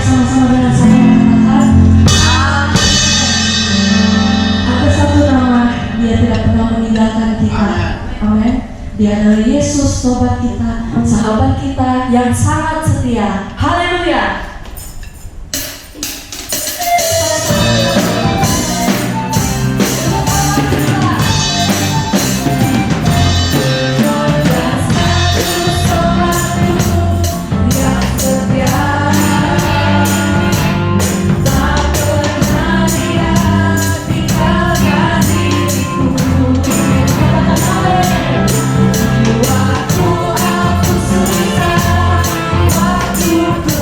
sama-sama dengan saya mengatakan ada satu nama, dia tidak pernah meninggalkan kita. Amin. Dia adalah Yesus, sobat kita, sahabat kita yang sangat setia. Haleluya. Waktu aku susah, waktu ku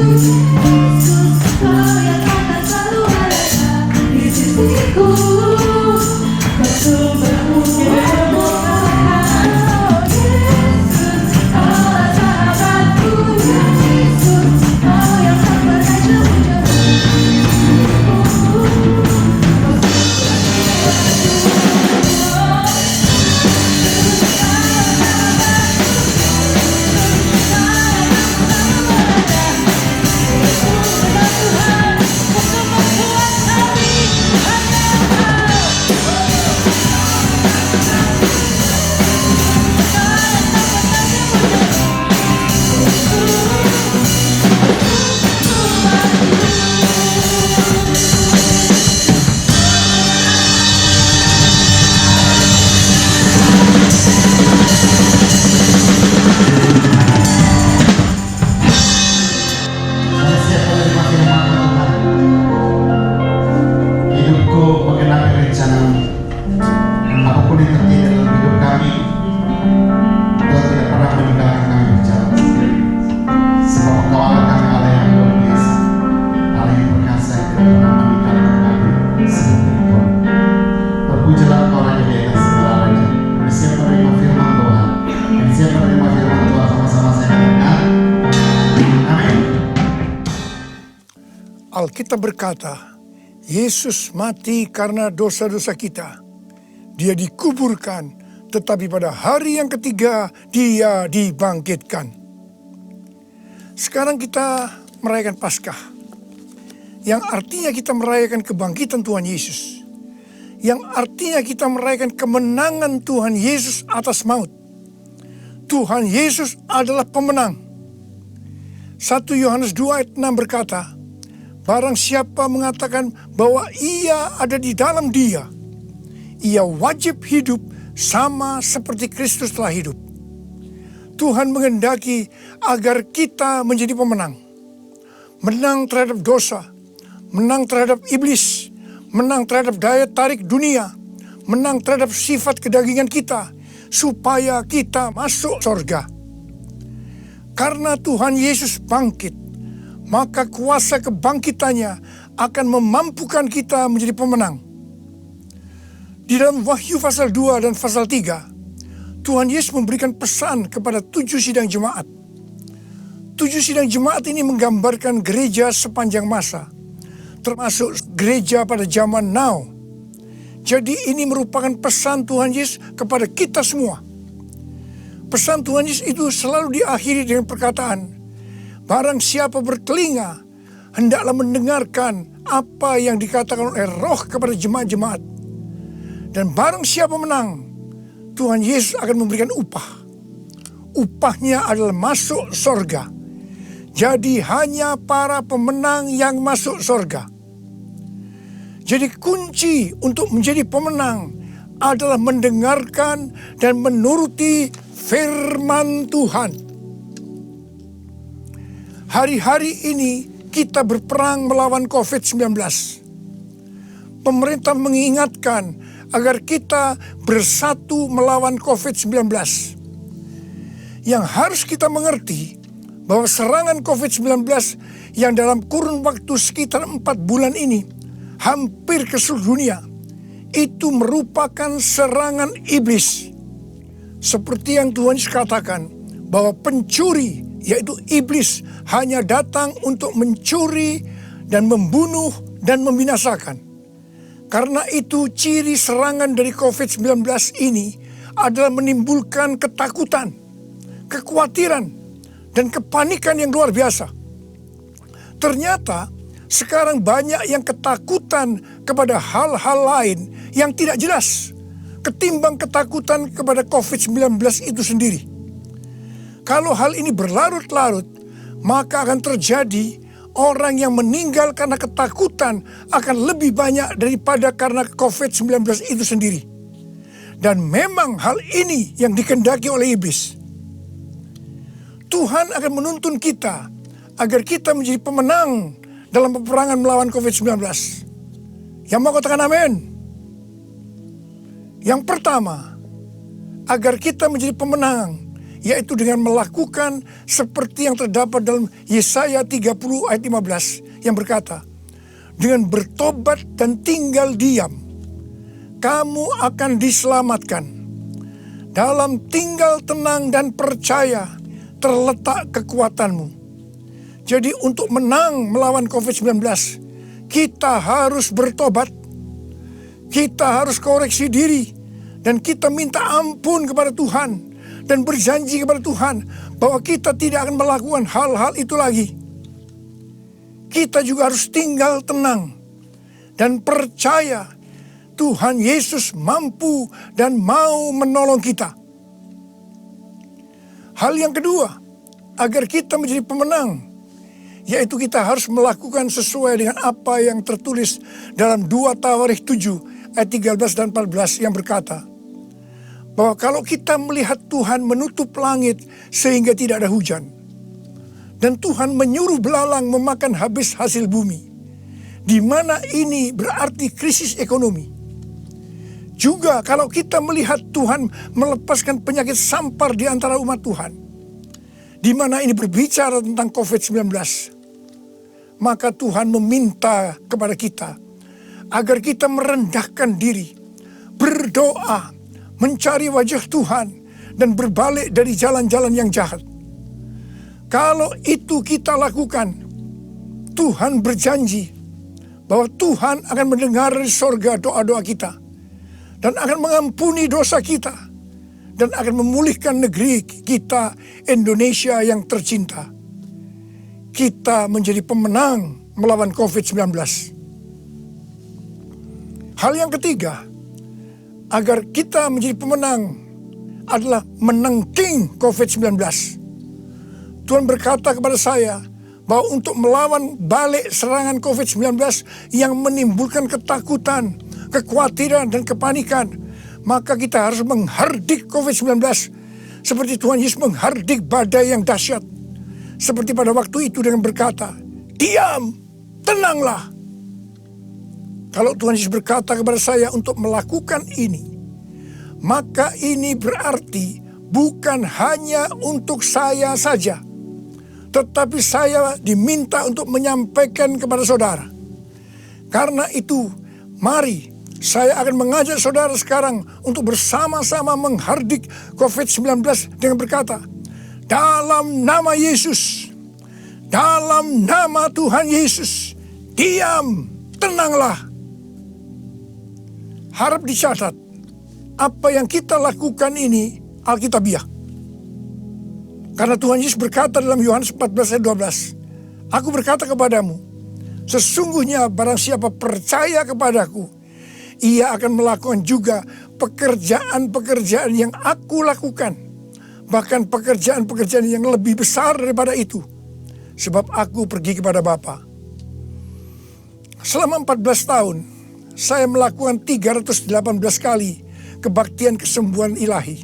Kau yang akan selalu ada di sisiku, bersumbermu keberkahan. Oh Yesus, Kaulah sahabatku, Yesus, Kau yang tak pernah jauh-jauh. Alkitab berkata, Yesus mati karena dosa-dosa kita. Dia dikuburkan, tetapi pada hari yang ketiga dia dibangkitkan. Sekarang kita merayakan Paskah, yang artinya kita merayakan kebangkitan Tuhan Yesus, yang artinya kita merayakan kemenangan Tuhan Yesus atas maut. Tuhan Yesus adalah pemenang. 1 Yohanes 2 ayat 6 berkata, barang siapa mengatakan bahwa ia ada di dalam Dia, ia wajib hidup sama seperti Kristus telah hidup. Tuhan menghendaki agar kita menjadi pemenang. Menang terhadap dosa, menang terhadap iblis, menang terhadap daya tarik dunia, menang terhadap sifat kedagingan kita, supaya kita masuk surga. Karena Tuhan Yesus bangkit, maka kuasa kebangkitannya akan memampukan kita menjadi pemenang. Di dalam Wahyu pasal 2 dan pasal 3, Tuhan Yesus memberikan pesan kepada 7 sidang jemaat. 7 sidang jemaat ini menggambarkan gereja sepanjang masa, termasuk gereja pada zaman now. Jadi ini merupakan pesan Tuhan Yesus kepada kita semua. Pesan Tuhan Yesus itu selalu diakhiri dengan perkataan, barang siapa bertelinga, hendaklah mendengarkan apa yang dikatakan oleh Roh kepada jemaat-jemaat. Dan barang siapa menang, Tuhan Yesus akan memberikan upah. Upahnya adalah masuk surga. Jadi hanya para pemenang yang masuk surga. Jadi kunci untuk menjadi pemenang adalah mendengarkan dan menuruti firman Tuhan. Hari-hari ini kita berperang melawan COVID-19. Pemerintah mengingatkan agar kita bersatu melawan COVID-19. Yang harus kita mengerti bahwa serangan COVID-19 yang dalam kurun waktu sekitar 4 bulan ini hampir ke seluruh dunia, itu merupakan serangan iblis. Seperti yang Tuhan Yesus katakan, bahwa pencuri, yaitu iblis, hanya datang untuk mencuri dan membunuh dan membinasakan. Karena itu ciri serangan dari COVID-19 ini adalah menimbulkan ketakutan, kekhawatiran, dan kepanikan yang luar biasa. Ternyata sekarang banyak yang ketakutan kepada hal-hal lain yang tidak jelas ketimbang ketakutan kepada COVID-19 itu sendiri. Kalau hal ini berlarut-larut, maka akan terjadi orang yang meninggal karena ketakutan akan lebih banyak daripada karena COVID-19 itu sendiri. Dan memang hal ini yang dikehendaki oleh iblis. Tuhan akan menuntun kita agar kita menjadi pemenang dalam peperangan melawan COVID-19. Yang mau katakan amin? Yang pertama, agar kita menjadi pemenang, yaitu dengan melakukan seperti yang terdapat dalam Yesaya 30 ayat 15 yang berkata, dengan bertobat dan tinggal diam, kamu akan diselamatkan. Dalam tinggal tenang dan percaya terletak kekuatanmu. Jadi untuk menang melawan COVID-19, kita harus bertobat, kita harus koreksi diri, dan kita minta ampun kepada Tuhan, dan berjanji kepada Tuhan bahwa kita tidak akan melakukan hal-hal itu lagi. Kita juga harus tinggal tenang dan percaya Tuhan Yesus mampu dan mau menolong kita. Hal yang kedua, agar kita menjadi pemenang, yaitu kita harus melakukan sesuai dengan apa yang tertulis dalam 2 Tawarikh 7 ayat 13 dan 14 yang berkata, bahwa kalau kita melihat Tuhan menutup langit sehingga tidak ada hujan, dan Tuhan menyuruh belalang memakan habis hasil bumi, di mana ini berarti krisis ekonomi. Juga kalau kita melihat Tuhan melepaskan penyakit sampar di antara umat Tuhan, di mana ini berbicara tentang COVID-19, maka Tuhan meminta kepada kita agar kita merendahkan diri, berdoa, mencari wajah Tuhan, dan berbalik dari jalan-jalan yang jahat. Kalau itu kita lakukan, Tuhan berjanji bahwa Tuhan akan mendengar dari sorga doa-doa kita, dan akan mengampuni dosa kita, dan akan memulihkan negeri kita Indonesia yang tercinta. Kita menjadi pemenang melawan COVID-19. Hal yang ketiga, agar kita menjadi pemenang adalah menangking COVID-19. Tuhan berkata kepada saya bahwa untuk melawan balik serangan COVID-19 yang menimbulkan ketakutan, kekhawatiran, dan kepanikan, maka kita harus menghardik COVID-19 seperti Tuhan Yesus menghardik badai yang dahsyat. Seperti pada waktu itu dengan berkata, diam, tenanglah. Kalau Tuhan Yesus berkata kepada saya untuk melakukan ini, maka ini berarti bukan hanya untuk saya saja, tetapi saya diminta untuk menyampaikan kepada saudara. Karena itu, mari saya akan mengajak saudara sekarang untuk bersama-sama menghardik COVID-19 dengan berkata, dalam nama Yesus, dalam nama Tuhan Yesus, diam, tenanglah. Harap dicatat, apa yang kita lakukan ini Alkitabiah. Karena Tuhan Yesus berkata dalam Yohanes 14 ayat 12, aku berkata kepadamu, sesungguhnya barang siapa percaya kepadaku, ia akan melakukan juga pekerjaan-pekerjaan yang aku lakukan. Bahkan pekerjaan-pekerjaan yang lebih besar daripada itu. Sebab aku pergi kepada Bapa. Selama 14 tahun, saya melakukan 318 kali kebaktian kesembuhan ilahi.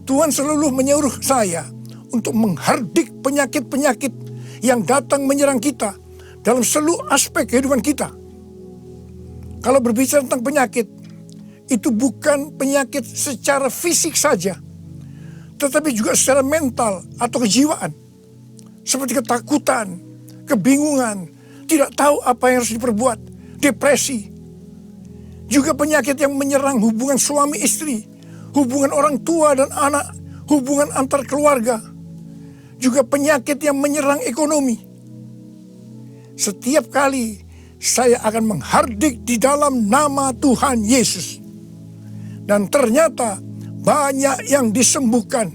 Tuhan selalu menyuruh saya untuk menghardik penyakit-penyakit yang datang menyerang kita dalam seluruh aspek kehidupan kita. Kalau berbicara tentang penyakit, itu bukan penyakit secara fisik saja, tetapi juga secara mental atau kejiwaan. Seperti ketakutan, kebingungan, tidak tahu apa yang harus diperbuat, depresi. Juga penyakit yang menyerang hubungan suami istri, hubungan orang tua dan anak, hubungan antar keluarga. Juga penyakit yang menyerang ekonomi. Setiap kali saya akan menghardik di dalam nama Tuhan Yesus. Dan ternyata banyak yang disembuhkan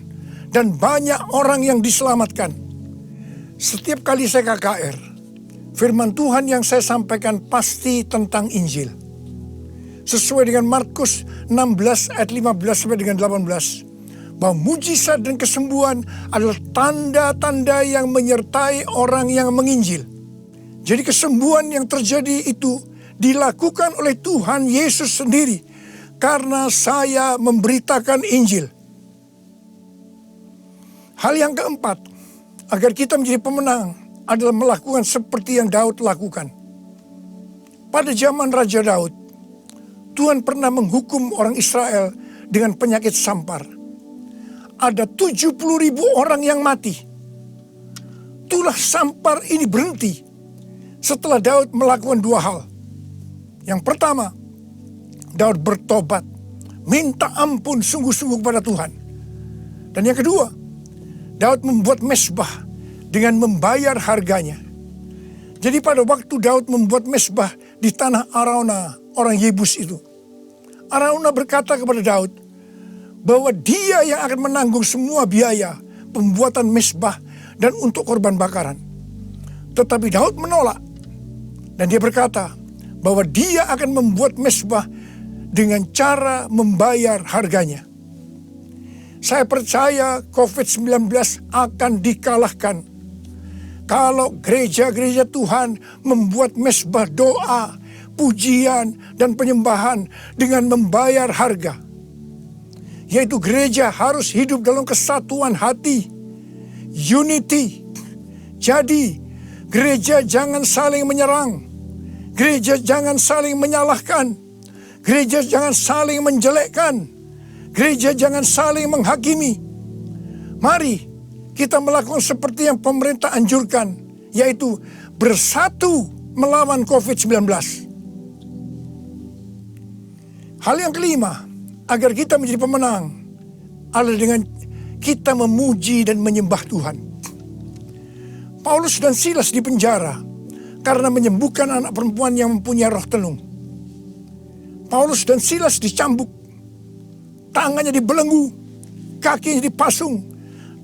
dan banyak orang yang diselamatkan. Setiap kali saya KKR, firman Tuhan yang saya sampaikan pasti tentang Injil. Sesuai dengan Markus 16 ayat 15 sampai dengan 18. Bahwa mujizat dan kesembuhan adalah tanda-tanda yang menyertai orang yang menginjil. Jadi kesembuhan yang terjadi itu dilakukan oleh Tuhan Yesus sendiri karena saya memberitakan Injil. Hal yang keempat, agar kita menjadi pemenang adalah melakukan seperti yang Daud lakukan. Pada zaman Raja Daud, Tuhan pernah menghukum orang Israel dengan penyakit sampar. ada 70.000 orang yang mati. Tulah sampar ini berhenti setelah Daud melakukan dua hal. Yang pertama, Daud bertobat, minta ampun sungguh-sungguh kepada Tuhan. Dan yang kedua, Daud membuat mezbah dengan membayar harganya. Jadi pada waktu Daud membuat mezbah di tanah Araunah, orang Yebus itu, Araunah berkata kepada Daud bahwa dia yang akan menanggung semua biaya pembuatan mezbah dan untuk korban bakaran. Tetapi Daud menolak, dan dia berkata bahwa dia akan membuat mezbah dengan cara membayar harganya. Saya percaya COVID-19 akan dikalahkan kalau gereja-gereja Tuhan membuat mezbah doa, pujian, dan penyembahan dengan membayar harga. Yaitu gereja harus hidup dalam kesatuan hati, unity. Jadi gereja jangan saling menyerang, gereja jangan saling menyalahkan, gereja jangan saling menjelekkan, gereja jangan saling menghakimi. Mari kita melakukan seperti yang pemerintah anjurkan, yaitu bersatu melawan COVID-19. Hal yang kelima, agar kita menjadi pemenang, adalah dengan kita memuji dan menyembah Tuhan. Paulus dan Silas di penjara karena menyembuhkan anak perempuan yang mempunyai roh tenung. Paulus dan Silas dicambuk, tangannya dibelenggu, kakinya dipasung,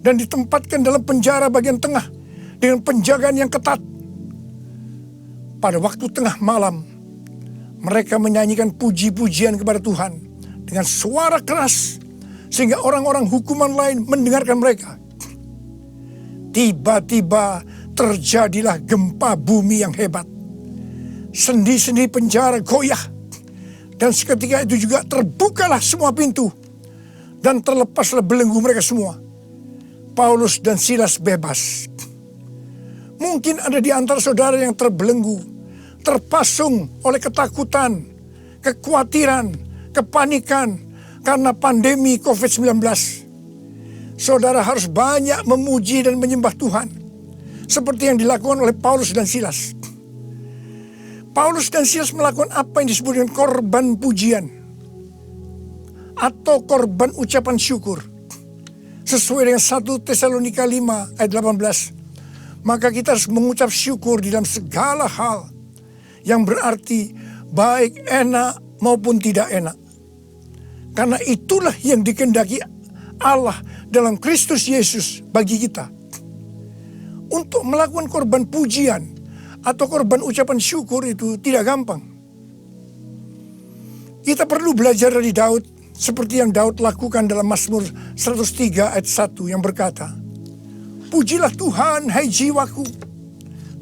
dan ditempatkan dalam penjara bagian tengah dengan penjagaan yang ketat. Pada waktu tengah malam, mereka menyanyikan puji-pujian kepada Tuhan dengan suara keras, sehingga orang-orang hukuman lain mendengarkan mereka. Tiba-tiba terjadilah gempa bumi yang hebat. Sendi-sendi penjara goyah, dan seketika itu juga terbukalah semua pintu, dan terlepaslah belenggu mereka semua. Paulus dan Silas bebas. Mungkin ada di antara saudara yang terbelenggu, terpasung oleh ketakutan, kekhawatiran, kepanikan karena pandemi COVID-19. Saudara harus banyak memuji dan menyembah Tuhan, seperti yang dilakukan oleh Paulus dan Silas. Paulus dan Silas melakukan apa yang disebut dengan korban pujian atau korban ucapan syukur. Sesuai dengan 1 Tesalonika 5 ayat 18. Maka kita harus mengucap syukur di dalam segala hal, yang berarti baik enak maupun tidak enak. Karena itulah yang dikehendaki Allah dalam Kristus Yesus bagi kita. Untuk melakukan korban pujian atau korban ucapan syukur itu tidak gampang. Kita perlu belajar dari Daud, seperti yang Daud lakukan dalam Mazmur 103 ayat 1 yang berkata, "Pujilah Tuhan, hai jiwaku.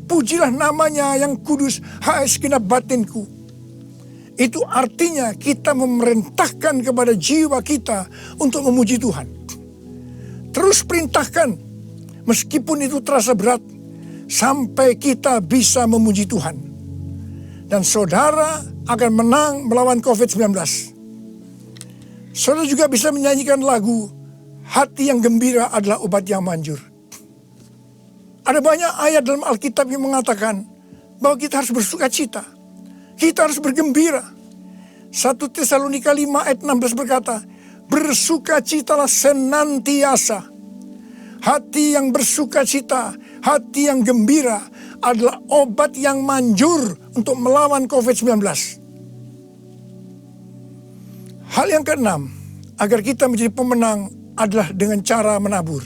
Pujilah namanya yang kudus, hai segenap batinku." Itu artinya kita memerintahkan kepada jiwa kita untuk memuji Tuhan. Terus perintahkan, meskipun itu terasa berat, sampai kita bisa memuji Tuhan. Dan saudara akan menang melawan COVID-19. Saudara juga bisa menyanyikan lagu, "Hati yang gembira adalah obat yang manjur." Ada banyak ayat dalam Alkitab yang mengatakan bahwa kita harus bersuka cita. Kita harus bergembira. 1 Tesalonika 5 ayat 16 berkata, "Bersukacitalah senantiasa." Hati yang bersuka cita, hati yang gembira adalah obat yang manjur untuk melawan COVID-19. Hal yang keenam, agar kita menjadi pemenang adalah dengan cara menabur.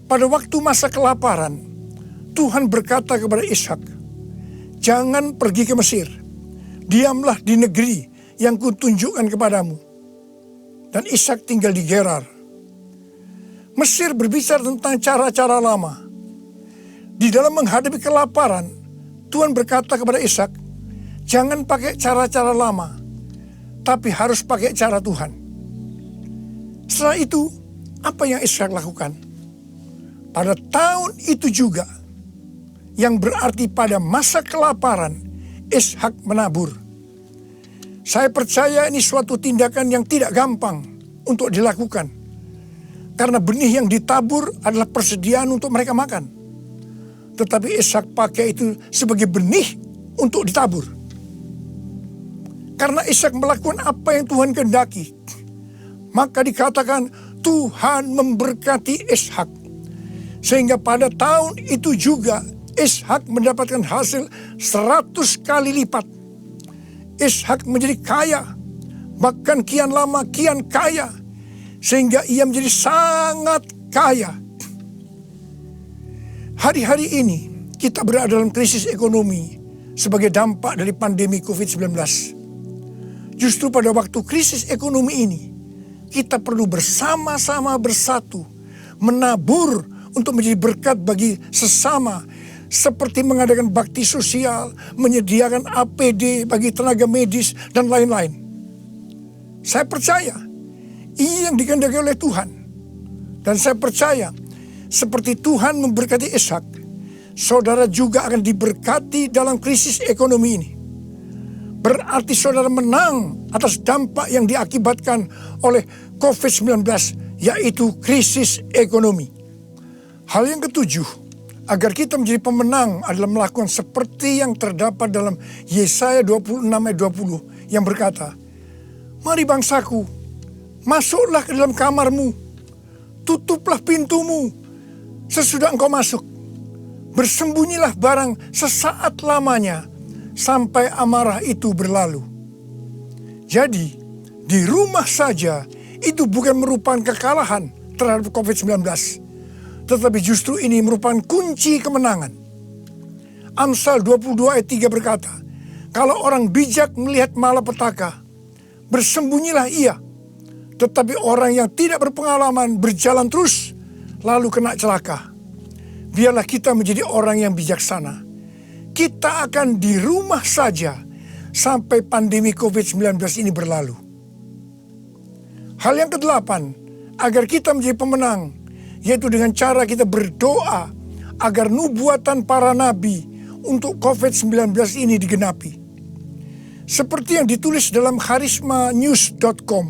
Pada waktu masa kelaparan, Tuhan berkata kepada Ishak, "Jangan pergi ke Mesir, diamlah di negeri yang kutunjukkan kepadamu." Dan Ishak tinggal di Gerar. Mesir berbicara tentang cara-cara lama. Di dalam menghadapi kelaparan, Tuhan berkata kepada Ishak, "Jangan pakai cara-cara lama, tapi harus pakai cara Tuhan." Setelah itu, apa yang Ishak lakukan? Pada tahun itu juga, yang berarti pada masa kelaparan, Ishak menabur. Saya percaya ini suatu tindakan yang tidak gampang untuk dilakukan. Karena benih yang ditabur adalah persediaan untuk mereka makan. Tetapi Ishak pakai itu sebagai benih untuk ditabur. Karena Ishak melakukan apa yang Tuhan kehendaki, maka dikatakan Tuhan memberkati Ishak. Sehingga pada tahun itu juga Ishak mendapatkan hasil 100 kali lipat. Ishak menjadi kaya, bahkan kian lama kian kaya, sehingga ia menjadi sangat kaya. Hari-hari ini kita berada dalam krisis ekonomi sebagai dampak dari pandemi COVID-19. Justru pada waktu krisis ekonomi ini, kita perlu bersama-sama bersatu, menabur untuk menjadi berkat bagi sesama, seperti mengadakan bakti sosial, menyediakan APD bagi tenaga medis, dan lain-lain. Saya percaya ini yang dikehendaki oleh Tuhan. Dan saya percaya seperti Tuhan memberkati Ishak, saudara juga akan diberkati dalam krisis ekonomi ini. Berarti saudara menang atas dampak yang diakibatkan oleh COVID-19, yaitu krisis ekonomi. Hal yang ketujuh, agar kita menjadi pemenang adalah melakukan seperti yang terdapat dalam Yesaya 26 ayat 20 yang berkata, "Mari bangsaku, masuklah ke dalam kamarmu, tutuplah pintumu sesudah engkau masuk. Bersembunyilah barang sesaat lamanya sampai amarah itu berlalu." Jadi, di rumah saja itu bukan merupakan kekalahan terhadap COVID-19, tetapi justru ini merupakan kunci kemenangan. Amsal 22 ayat 3 berkata, "Kalau orang bijak melihat malapetaka, bersembunyilah ia. Tetapi orang yang tidak berpengalaman berjalan terus, lalu kena celaka." Biarlah kita menjadi orang yang bijaksana. Kita akan di rumah saja sampai pandemi COVID-19 ini berlalu. Hal yang kedelapan, agar kita menjadi pemenang, yaitu dengan cara kita berdoa agar nubuatan para nabi untuk COVID-19 ini digenapi. Seperti yang ditulis dalam charismanews.com,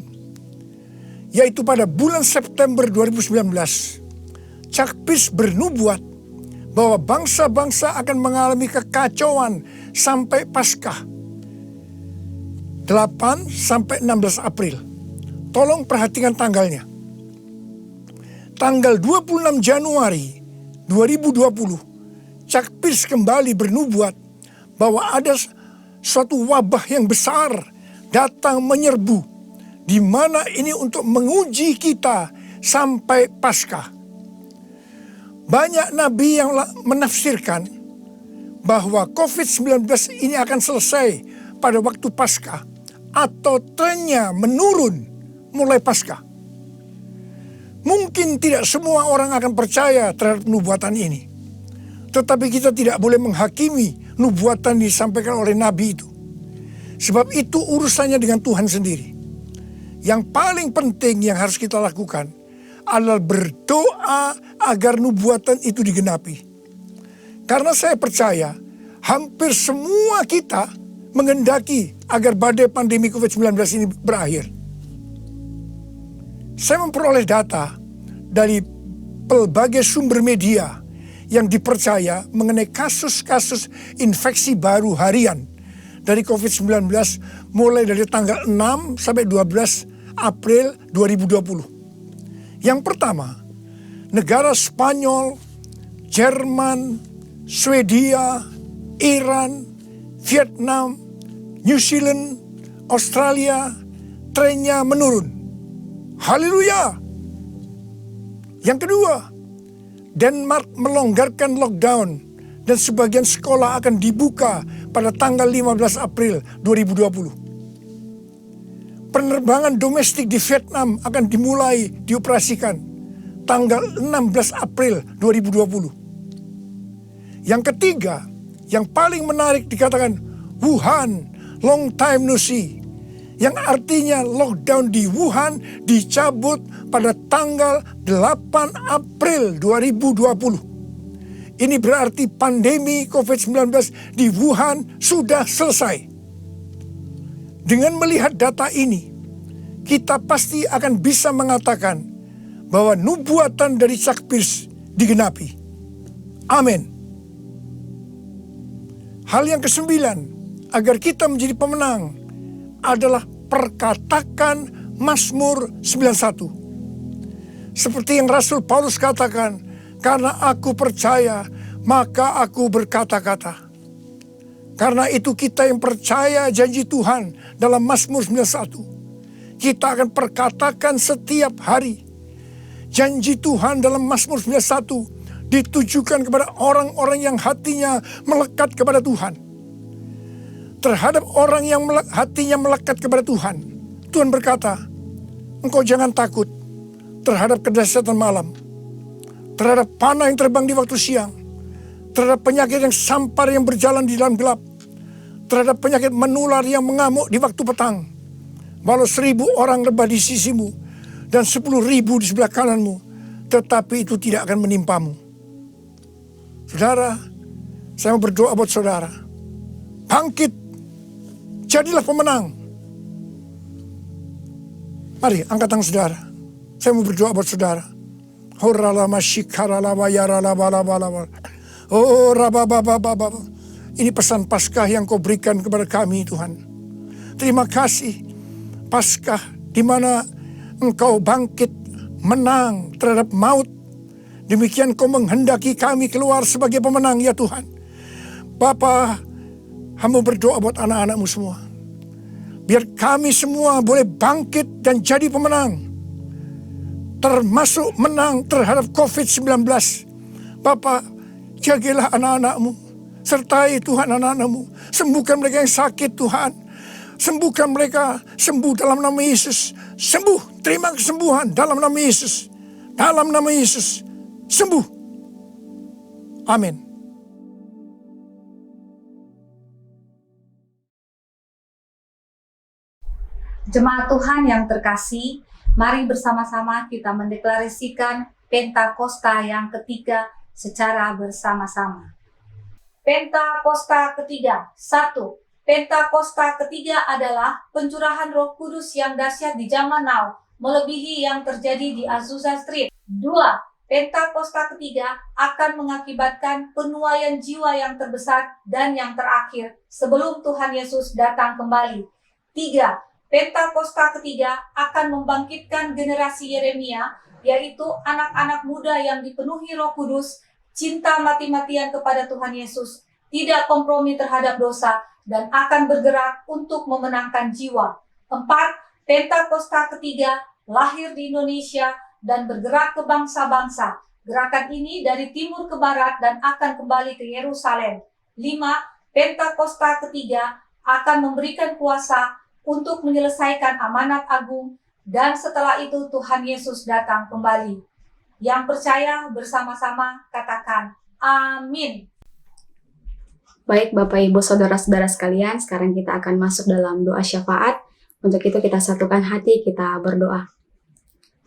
yaitu pada bulan September 2019, Chuck Pierce bernubuat bahwa bangsa-bangsa akan mengalami kekacauan sampai Paskah 8 sampai 16 April. Tolong perhatikan tanggalnya. Tanggal 26 Januari 2020, Chuck Pierce kembali bernubuat bahwa ada suatu wabah yang besar datang menyerbu, di mana ini untuk menguji kita sampai Paskah. Banyak nabi yang menafsirkan bahwa COVID-19 ini akan selesai pada waktu Paskah atau trennya menurun mulai Paskah. Mungkin tidak semua orang akan percaya terhadap nubuatan ini. Tetapi kita tidak boleh menghakimi nubuatan yang disampaikan oleh nabi itu. Sebab itu urusannya dengan Tuhan sendiri. Yang paling penting yang harus kita lakukan adalah berdoa agar nubuatan itu digenapi. Karena saya percaya hampir semua kita menghendaki agar badai pandemi COVID-19 ini berakhir. Saya memperoleh data dari pelbagai sumber media yang dipercaya mengenai kasus-kasus infeksi baru harian dari COVID-19 mulai dari tanggal 6 sampai 12 April 2020. Yang pertama, negara Spanyol, Jerman, Swedia, Iran, Vietnam, New Zealand, Australia, trennya menurun. Haleluya. Yang kedua, Denmark melonggarkan lockdown dan sebagian sekolah akan dibuka pada tanggal 15 April 2020. Penerbangan domestik di Vietnam akan dimulai dioperasikan tanggal 16 April 2020. Yang ketiga, yang paling menarik dikatakan Wuhan, long time no see. Yang artinya lockdown di Wuhan dicabut pada tanggal 8 April 2020. Ini berarti pandemi COVID-19 di Wuhan sudah selesai. Dengan melihat data ini, kita pasti akan bisa mengatakan bahwa nubuatan dari Chuck Pierce digenapi. Amin. Hal yang ke-9, agar kita menjadi pemenang adalah perkatakan Mazmur 91. Seperti yang Rasul Paulus katakan, karena aku percaya, maka aku berkata-kata. Karena itu kita yang percaya janji Tuhan dalam Mazmur 91. Kita akan perkatakan setiap hari. Janji Tuhan dalam Mazmur 91 ditujukan kepada orang-orang yang hatinya melekat kepada Tuhan. Terhadap orang yang hatinya melekat kepada Tuhan, Tuhan berkata, engkau jangan takut terhadap kedahsyatan malam, terhadap panah yang terbang di waktu siang, terhadap penyakit yang sampar yang berjalan di dalam gelap, terhadap penyakit menular yang mengamuk di waktu petang. Walau 1000 orang rebah di sisimu dan 10.000 di sebelah kananmu, tetapi itu tidak akan menimpamu. Saudara, saya mau berdoa buat saudara. Bangkit, jadilah pemenang. Mari, angkat tangan saudara. Saya mau berdoa buat saudara. Oh, ini pesan Paskah yang kau berikan kepada kami, Tuhan. Terima kasih, Paskah di mana engkau bangkit menang terhadap maut. Demikian kau menghendaki kami keluar sebagai pemenang, ya Tuhan. Bapa, hamba berdoa buat anak-anakmu semua. Biar kami semua boleh bangkit dan jadi pemenang. Termasuk menang terhadap COVID-19. Bapa, jagalah anak-anakmu. Sertai Tuhan anak-anakmu. Sembuhkan mereka yang sakit, Tuhan. Sembuhkan mereka, sembuh dalam nama Yesus. Sembuh, terima kesembuhan dalam nama Yesus. Dalam nama Yesus. Sembuh. Amin. Jemaat Tuhan yang terkasih, mari bersama-sama kita mendeklarasikan Pentakosta yang ketiga secara bersama-sama. Pentakosta ketiga. 1. Pentakosta ketiga adalah pencurahan Roh Kudus yang dahsyat di zaman now, melebihi yang terjadi di Azusa Street. 2. Pentakosta ketiga akan mengakibatkan penuaian jiwa yang terbesar dan yang terakhir sebelum Tuhan Yesus datang kembali. 3. Pentakosta ketiga akan membangkitkan generasi Yeremia, yaitu anak-anak muda yang dipenuhi Roh Kudus, cinta mati-matian kepada Tuhan Yesus, tidak kompromi terhadap dosa, dan akan bergerak untuk memenangkan jiwa. 4. Pentakosta ketiga lahir di Indonesia dan bergerak ke bangsa-bangsa. Gerakan ini dari timur ke barat dan akan kembali ke Yerusalem. 5. Pentakosta ketiga akan memberikan kuasa untuk menyelesaikan amanat agung, dan setelah itu Tuhan Yesus datang kembali. Yang percaya bersama-sama katakan amin. Baik Bapak Ibu Saudara-saudara sekalian, sekarang kita akan masuk dalam doa syafaat. Untuk itu kita satukan hati, kita berdoa.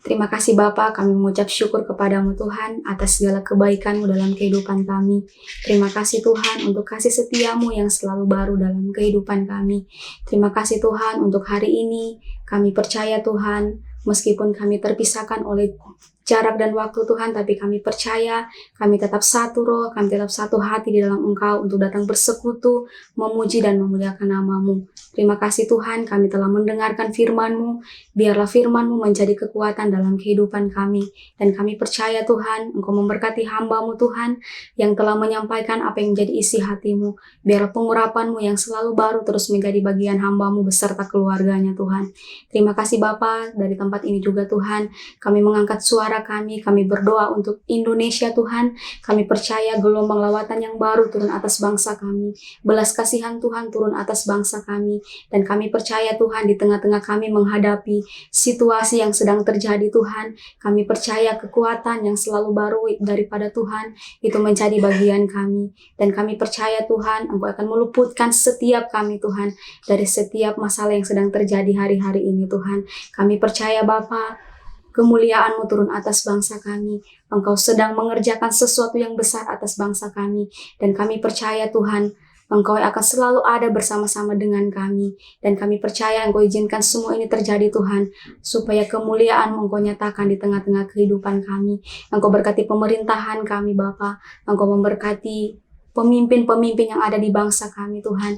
Terima kasih Bapa, kami mengucap syukur kepadamu Tuhan atas segala kebaikan-Mu dalam kehidupan kami. Terima kasih Tuhan untuk kasih setia-Mu yang selalu baru dalam kehidupan kami. Terima kasih Tuhan untuk hari ini. Kami percaya Tuhan, meskipun kami terpisahkan oleh jarak dan waktu Tuhan, tapi kami percaya kami tetap satu roh, kami tetap satu hati di dalam Engkau untuk datang bersekutu, memuji dan memuliakan nama-Mu. Terima kasih Tuhan, kami telah mendengarkan firman-Mu. Biarlah firman-Mu menjadi kekuatan dalam kehidupan kami. Dan kami percaya Tuhan, Engkau memberkati hamba-Mu Tuhan, yang telah menyampaikan apa yang menjadi isi hati-Mu. Biarlah pengurapan-Mu yang selalu baru terus menjadi bagian hamba-Mu beserta keluarganya Tuhan. Terima kasih Bapa, dari tempat ini juga Tuhan, kami mengangkat suara kami berdoa untuk Indonesia Tuhan. Kami percaya gelombang lawatan yang baru turun atas bangsa kami. Belas kasihan Tuhan turun atas bangsa kami. Dan kami percaya Tuhan, di tengah-tengah kami menghadapi situasi yang sedang terjadi Tuhan, kami percaya kekuatan yang selalu baru daripada Tuhan itu menjadi bagian kami. Dan kami percaya Tuhan, Engkau akan meluputkan setiap kami Tuhan dari setiap masalah yang sedang terjadi hari-hari ini Tuhan. Kami percaya Bapa, kemuliaan-Mu turun atas bangsa kami. Engkau sedang mengerjakan sesuatu yang besar atas bangsa kami. Dan kami percaya Tuhan, Engkau yang akan selalu ada bersama-sama dengan kami. Dan kami percaya Engkau izinkan semua ini terjadi Tuhan, supaya kemuliaan-Mu Engkau nyatakan di tengah-tengah kehidupan kami. Engkau berkati pemerintahan kami Bapa, Engkau memberkati pemimpin-pemimpin yang ada di bangsa kami Tuhan,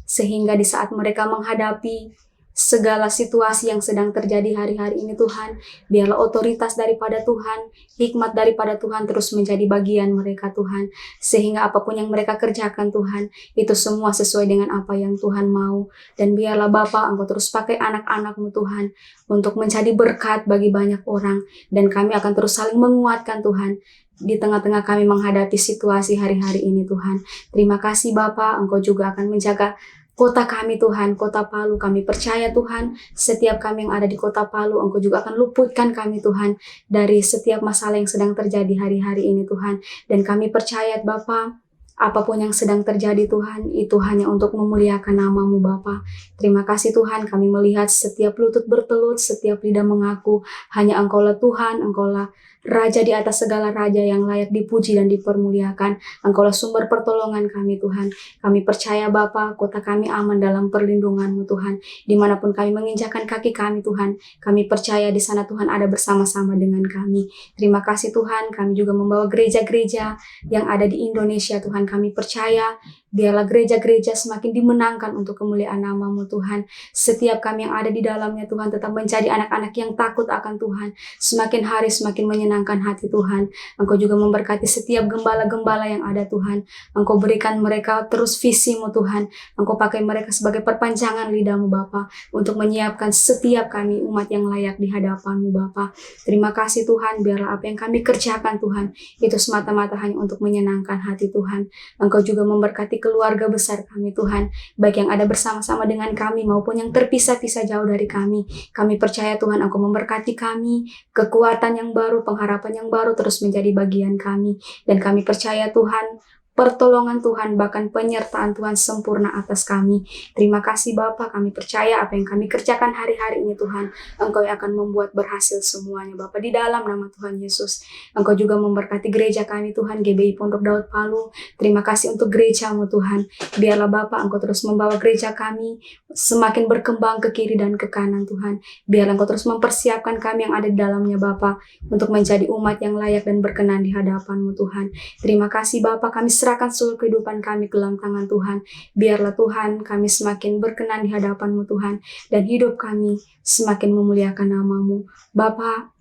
sehingga di saat mereka menghadapi segala situasi yang sedang terjadi hari-hari ini Tuhan, biarlah otoritas daripada Tuhan, hikmat daripada Tuhan terus menjadi bagian mereka Tuhan, sehingga apapun yang mereka kerjakan Tuhan, itu semua sesuai dengan apa yang Tuhan mau. Dan biarlah Bapa, Engkau terus pakai anak-anak-Mu Tuhan, untuk menjadi berkat bagi banyak orang, dan kami akan terus saling menguatkan Tuhan, di tengah-tengah kami menghadapi situasi hari-hari ini Tuhan. Terima kasih Bapa, Engkau juga akan menjaga kota kami Tuhan, kota Palu. Kami percaya Tuhan, setiap kami yang ada di kota Palu, Engkau juga akan luputkan kami Tuhan dari setiap masalah yang sedang terjadi hari-hari ini Tuhan. Dan kami percaya Bapa, apapun yang sedang terjadi Tuhan, itu hanya untuk memuliakan nama-Mu Bapa. Terima kasih Tuhan, kami melihat setiap lutut bertelut, setiap lidah mengaku, hanya Engkaulah Tuhan, Engkaulah Raja di atas segala raja yang layak dipuji dan dipermuliakan. Engkaulah sumber pertolongan kami Tuhan. Kami percaya Bapa, kota kami aman dalam perlindungan-Mu Tuhan. Dimanapun kami menginjakkan kaki kami Tuhan, kami percaya di sana Tuhan ada bersama-sama dengan kami. Terima kasih Tuhan, kami juga membawa gereja-gereja yang ada di Indonesia Tuhan. Kami percaya biarlah gereja-gereja semakin dimenangkan untuk kemuliaan nama-Mu Tuhan. Setiap kami yang ada di dalamnya Tuhan tetap menjadi anak-anak yang takut akan Tuhan. Semakin hari semakin menyenangkan hati Tuhan. Engkau juga memberkati setiap gembala-gembala yang ada Tuhan. Engkau berikan mereka terus visi-Mu Tuhan. Engkau pakai mereka sebagai perpanjangan lidah-Mu Bapa, untuk menyiapkan setiap kami umat yang layak di hadapan-Mu Bapa. Terima kasih Tuhan, biarlah apa yang kami kerjakan Tuhan, itu semata-mata hanya untuk menyenangkan hati Tuhan. Engkau juga memberkati keluarga besar kami Tuhan, baik yang ada bersama-sama dengan kami maupun yang terpisah-pisah jauh dari kami. Kami percaya Tuhan, Engkau memberkati kami, kekuatan yang baru, pengharapan yang baru terus menjadi bagian kami. Dan kami percaya Tuhan, pertolongan Tuhan, bahkan penyertaan Tuhan sempurna atas kami. Terima kasih Bapa, kami percaya apa yang kami kerjakan hari-hari ini Tuhan, Engkau yang akan membuat berhasil semuanya Bapa, di dalam nama Tuhan Yesus. Engkau juga memberkati gereja kami Tuhan, GBI Pondok Daud Palu. Terima kasih untuk gereja-Mu Tuhan. Biarlah Bapa, Engkau terus membawa gereja kami semakin berkembang ke kiri dan ke kanan Tuhan. Biarlah Engkau terus mempersiapkan kami yang ada di dalamnya Bapa, untuk menjadi umat yang layak dan berkenan di hadapan-Mu Tuhan. Terima kasih Bapa, kami serahkan seluruh kehidupan kami ke dalam tangan Tuhan. Biarlah Tuhan kami semakin berkenan di hadapan-Mu Tuhan, dan hidup kami semakin memuliakan nama-Mu Bapa.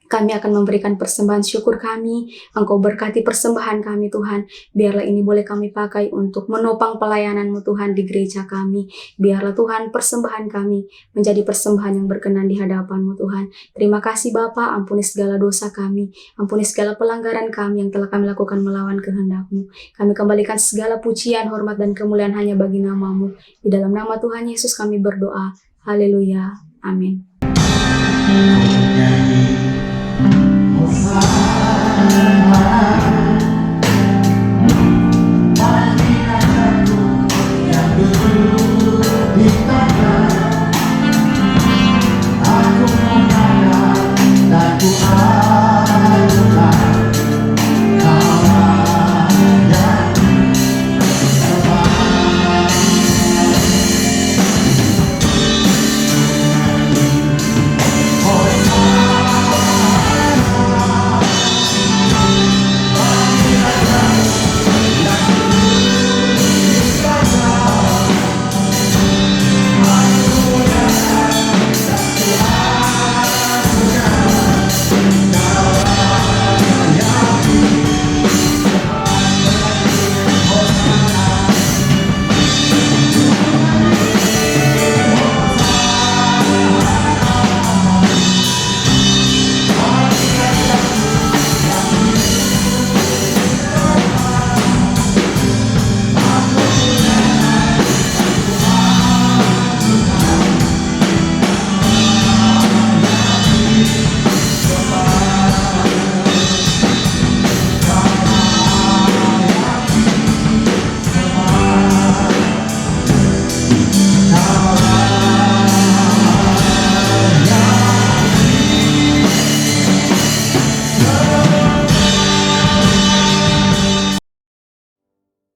Kami akan memberikan persembahan syukur kami. Engkau berkati persembahan kami Tuhan. Biarlah ini boleh kami pakai untuk menopang pelayanan-Mu Tuhan di gereja kami. Biarlah Tuhan persembahan kami menjadi persembahan yang berkenan di hadapan-Mu Tuhan. Terima kasih Bapa, ampuni segala dosa kami. Ampuni segala pelanggaran kami yang telah kami lakukan melawan kehendak-Mu. Kami kembalikan segala pujian, hormat, dan kemuliaan hanya bagi nama-Mu. Di dalam nama Tuhan Yesus kami berdoa. Haleluya. Amin. Oh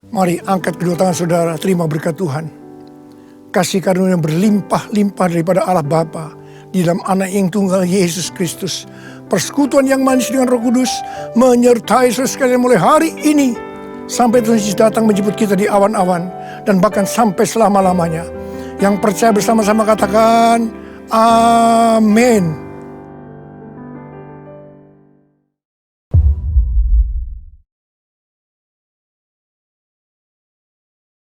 Mari angkat kedua tangan saudara, terima berkat Tuhan. Kasih karunia yang berlimpah-limpah daripada Allah Bapa di dalam Anak yang tunggal Yesus Kristus. Persekutuan yang manis dengan Roh Kudus menyertai saudara sekalian mulai hari ini sampai Tuhan Yesus datang menjemput kita di awan-awan dan bahkan sampai selama-lamanya. Yang percaya bersama-sama katakan amin.